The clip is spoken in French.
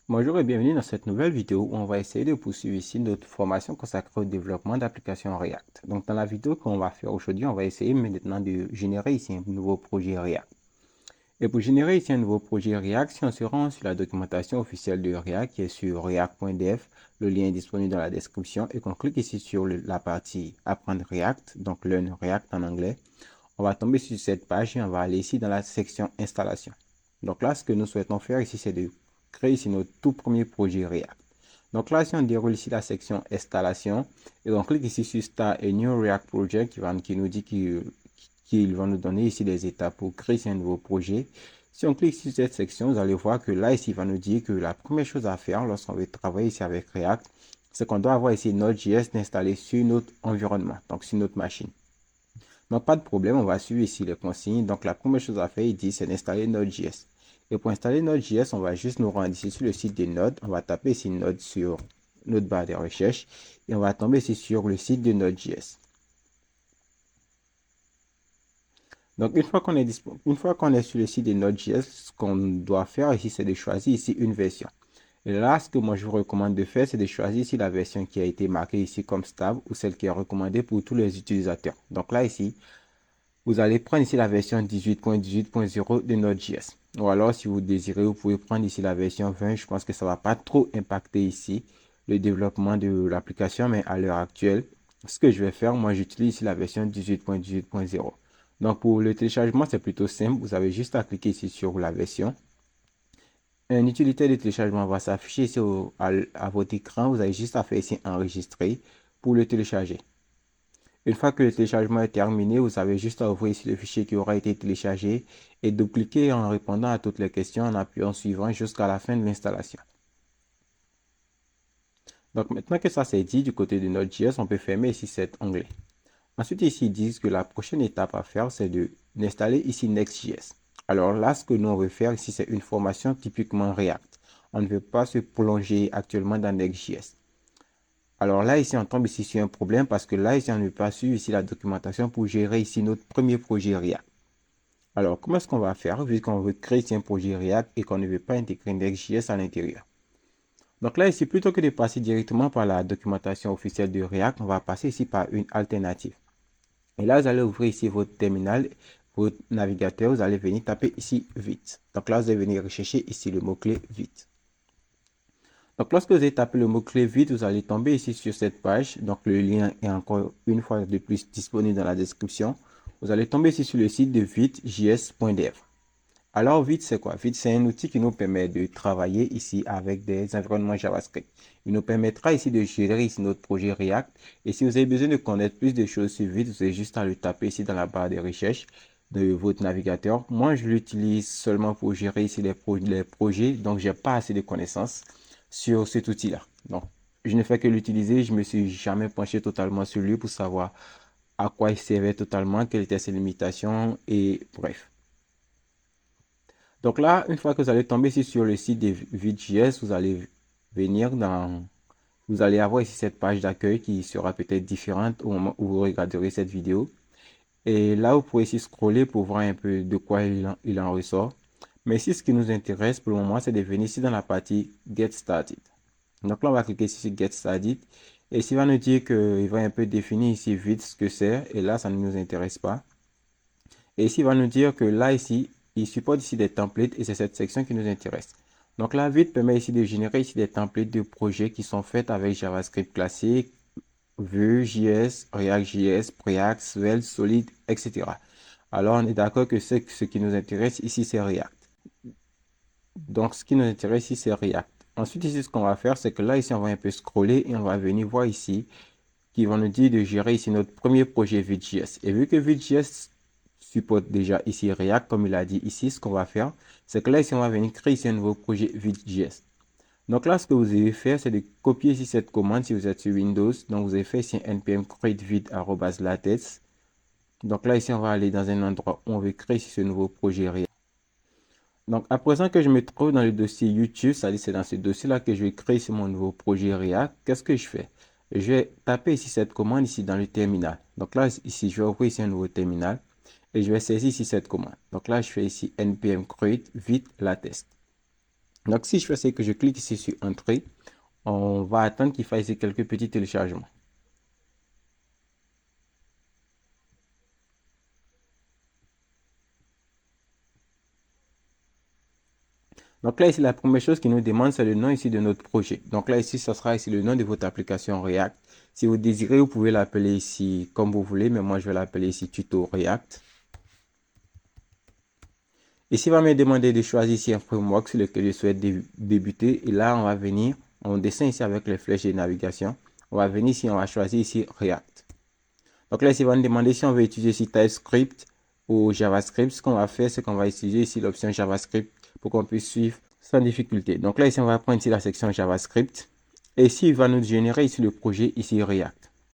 Bonjour et bienvenue dans cette nouvelle vidéo où on va essayer de poursuivre ici notre formation consacrée au développement d'applications React. Donc dans la vidéo qu'on va faire aujourd'hui, on va essayer maintenant de générer ici un nouveau projet React. Et pour générer ici un nouveau projet React, si on se rend sur la documentation officielle de React qui est sur react.dev, le lien est disponible dans la description et qu'on clique ici sur la partie apprendre React, donc Learn React en anglais, on va tomber sur cette page et on va aller ici dans la section installation. Donc là, ce que nous souhaitons faire ici, c'est de créer ici notre tout premier projet React. Donc là, si on déroule ici la section installation et on clique ici sur Start a New React Project qui nous dit qu'il va nous donner ici des étapes pour créer un nouveau projet. Si on clique sur cette section, vous allez voir que là, ici, il va nous dire que la première chose à faire lorsqu'on veut travailler ici avec React, c'est qu'on doit avoir ici Node.js installé sur notre environnement, donc sur notre machine. Donc, pas de problème, on va suivre ici les consignes. Donc, la première chose à faire, il dit, c'est d'installer Node.js. Et pour installer Node.js, on va juste nous rendre ici sur le site de Node. On va taper ici Node sur notre barre de recherche et on va tomber ici sur le site de Node.js. Donc, une fois qu'on est sur le site de Node.js, ce qu'on doit faire ici, c'est de choisir ici une version. Et là, ce que moi je vous recommande de faire, c'est de choisir ici la version qui a été marquée ici comme stable ou celle qui est recommandée pour tous les utilisateurs. Donc là, ici, vous allez prendre ici la version 18.18.0 de Node.js. Ou alors, si vous désirez, vous pouvez prendre ici la version 20. Je pense que ça ne va pas trop impacter ici le développement de l'application, mais à l'heure actuelle, ce que je vais faire, moi, j'utilise ici la version 18.18.0. Donc, pour le téléchargement, c'est plutôt simple. Vous avez juste à cliquer ici sur la version. Un utilitaire de téléchargement va s'afficher ici à votre écran. Vous avez juste à faire ici enregistrer pour le télécharger. Une fois que le téléchargement est terminé, vous avez juste à ouvrir ici le fichier qui aura été téléchargé et de cliquer en répondant à toutes les questions en appuyant suivant jusqu'à la fin de l'installation. Donc maintenant que ça c'est dit, du côté de Node.js, on peut fermer ici cet onglet. Ensuite ici, ils disent que la prochaine étape à faire, c'est d'installer ici Next.js. Alors là, ce que nous on veut faire ici, c'est une formation typiquement React. On ne veut pas se plonger actuellement dans Next.js. Alors là, ici, on tombe ici sur un problème parce que là, ici, on ne peut pas suivre ici la documentation pour gérer ici notre premier projet React. Alors, comment est-ce qu'on va faire vu qu'on veut créer ici un projet React et qu'on ne veut pas intégrer Next.js à l'intérieur? Donc là, ici, plutôt que de passer directement par la documentation officielle de React, on va passer ici par une alternative. Et là, vous allez ouvrir ici votre terminal, votre navigateur, vous allez venir taper ici vite. Donc là, vous allez venir rechercher ici le mot-clé vite. Donc, lorsque vous avez tapé le mot-clé vite, vous allez tomber ici sur cette page. Donc, le lien est encore une fois de plus disponible dans la description. Vous allez tomber ici sur le site de vitejs.dev. Alors, Vite, c'est quoi? Vite, c'est un outil qui nous permet de travailler ici avec des environnements JavaScript. Il nous permettra ici de gérer ici notre projet React. Et si vous avez besoin de connaître plus de choses sur Vite, vous avez juste à le taper ici dans la barre de recherche de votre navigateur. Moi, je l'utilise seulement pour gérer ici les projets. Donc, j'ai pas assez de connaissances sur cet outil-là. Donc, je ne fais que l'utiliser. Je me suis jamais penché totalement sur lui pour savoir à quoi il servait totalement, quelles étaient ses limitations et bref. Donc là, une fois que vous allez tomber ici sur le site de Vite.js, vous allez venir dans... Vous allez avoir ici cette page d'accueil qui sera peut-être différente au moment où vous regarderez cette vidéo. Et là, vous pouvez ici scroller pour voir un peu de quoi il en ressort. Mais ici, ce qui nous intéresse pour le moment, c'est de venir ici dans la partie Get Started. Donc là, on va cliquer ici sur Get Started. Et ici, il va nous dire qu'il va un peu définir ici vite ce que c'est. Et là, ça ne nous intéresse pas. Et ici, il va nous dire que là, ici, il supporte ici des templates et c'est cette section qui nous intéresse. Donc là, Vite permet ici de générer ici des templates de projets qui sont faits avec JavaScript classique, Vue.js, React.js, Preact, Svelte, Solid, etc. Alors, on est d'accord que ce qui nous intéresse ici, c'est React. Donc, ce qui nous intéresse ici, c'est React. Ensuite, ici, ce qu'on va faire, c'est que là, ici, on va un peu scroller et on va venir voir ici qui vont nous dire de gérer ici notre premier projet Vue.js. Et vu que Vue.js supporte déjà ici React, comme il a dit ici, ce qu'on va faire, c'est que là, ici, on va venir créer ici un nouveau projet Vue.js. Donc là, ce que vous allez faire, c'est de copier ici cette commande si vous êtes sur Windows. Donc, vous avez fait ici npm create vite@latex. Donc là, ici, on va aller dans un endroit où on veut créer ici ce nouveau projet React. Donc, à présent que je me trouve dans le dossier YouTube, c'est dans ce dossier-là que je vais créer ici mon nouveau projet React. Qu'est-ce que je fais? Je vais taper ici cette commande ici dans le terminal. Donc là, ici, je vais ouvrir ici un nouveau terminal et je vais saisir ici cette commande. Donc là, je fais ici npm create vite latex. Donc, si je fais, c'est que je clique ici sur Entrée. On va attendre qu'il fasse ici quelques petits téléchargements. Donc là, ici, la première chose qu'il nous demande, c'est le nom ici de notre projet. Donc là, ici, ça sera ici le nom de votre application React. Si vous désirez, vous pouvez l'appeler ici comme vous voulez, mais moi, je vais l'appeler ici Tuto React. Ici, il va me demander de choisir ici un framework sur lequel je souhaite débuter. Et là, on va venir, on descend ici avec les flèches de navigation. On va venir ici, on va choisir ici React. Donc là, ici, il va nous demander si on veut utiliser ici TypeScript ou JavaScript. Ce qu'on va faire, c'est qu'on va utiliser ici l'option JavaScript pour qu'on puisse suivre sans difficulté. Donc là, ici, on va prendre ici la section JavaScript. Et ici, il va nous générer ici le projet ici React.